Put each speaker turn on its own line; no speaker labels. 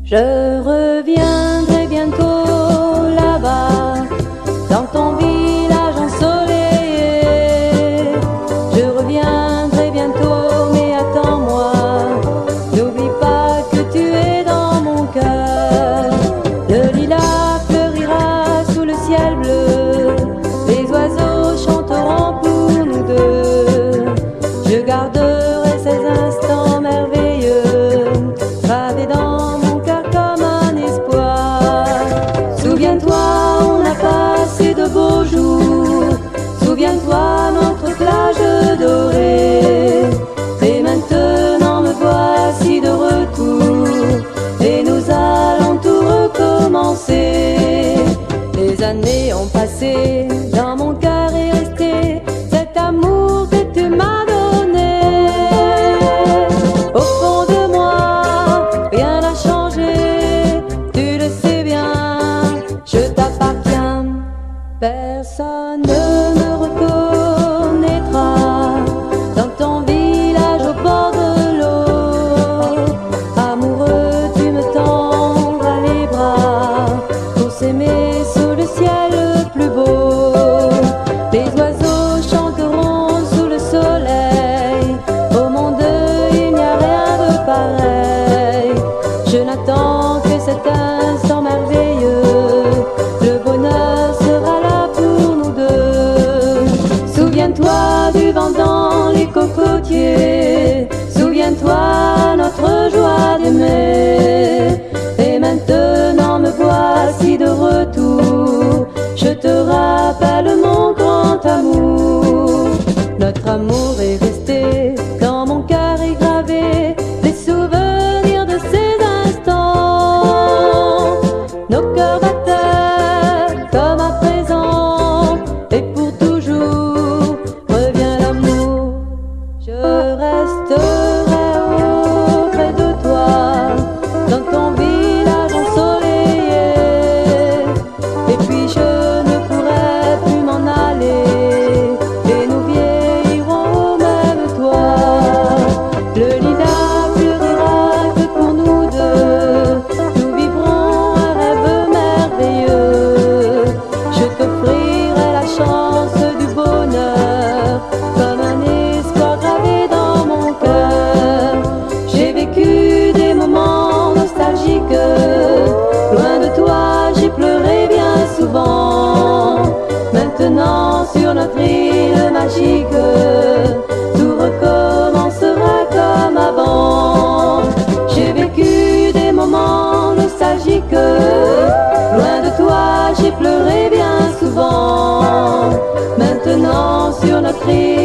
Je reviendrai bientôt là-bas, dans ton village ensoleillé. Je reviendrai bientôt, mais attends-moi. N'oublie pas que tu es dans mon cœur. Le lilas fleurira sous le ciel bleu. Les oiseaux chanteront pour nous deux. Je garderai ces instants merveilleux, gravés dans de beaux jours. Souviens-toi notre plage dorée. Et maintenant me voici de retour, et nous allons tout recommencer. Les années ont passé, dans mon cœur est resté cet amour que tu m'as donné. Au fond de moi, rien n'a changé, tu le sais bien, je t'appartiens. Personne ne me reconnaîtra dans ton village au bord de l'eau. Amoureux, tu me tendras les bras pour s'aimer sous le ciel plus beau. Les oiseaux chanteront sous le soleil. Au monde, il n'y a rien de pareil. Je n'attends que cet instant merveilleux. Le bonheur sera là. Souviens-toi du vent dans les cocotiers. Souviens-toi notre joie d'aimer. Et maintenant me voici de retour. Je te rappelle mon grand amour. Notre amour est resté dans mon cœur et gravé. Les souvenirs de ces instants. Nos cœurs battaient comme à présent. Et pour toujours revient l'amour. Je resterai auprès de toi, dans ton village ensoleillé. Et puis je ne pourrai plus m'en aller, et nous vieillirons au même toit. Le lilas fleurira que pour nous deux. Nous vivrons un rêve merveilleux. Je t'offrirai la chance du bonheur, comme un espoir gravé dans mon cœur. J'ai vécu des moments nostalgiques. Loin de toi, j'ai pleuré bien souvent. Maintenant, sur notre île magique, tout recommencera comme avant. J'ai vécu des moments nostalgiques. Loin de toi, j'ai pleuré bien souvent. Maintenant sur notre île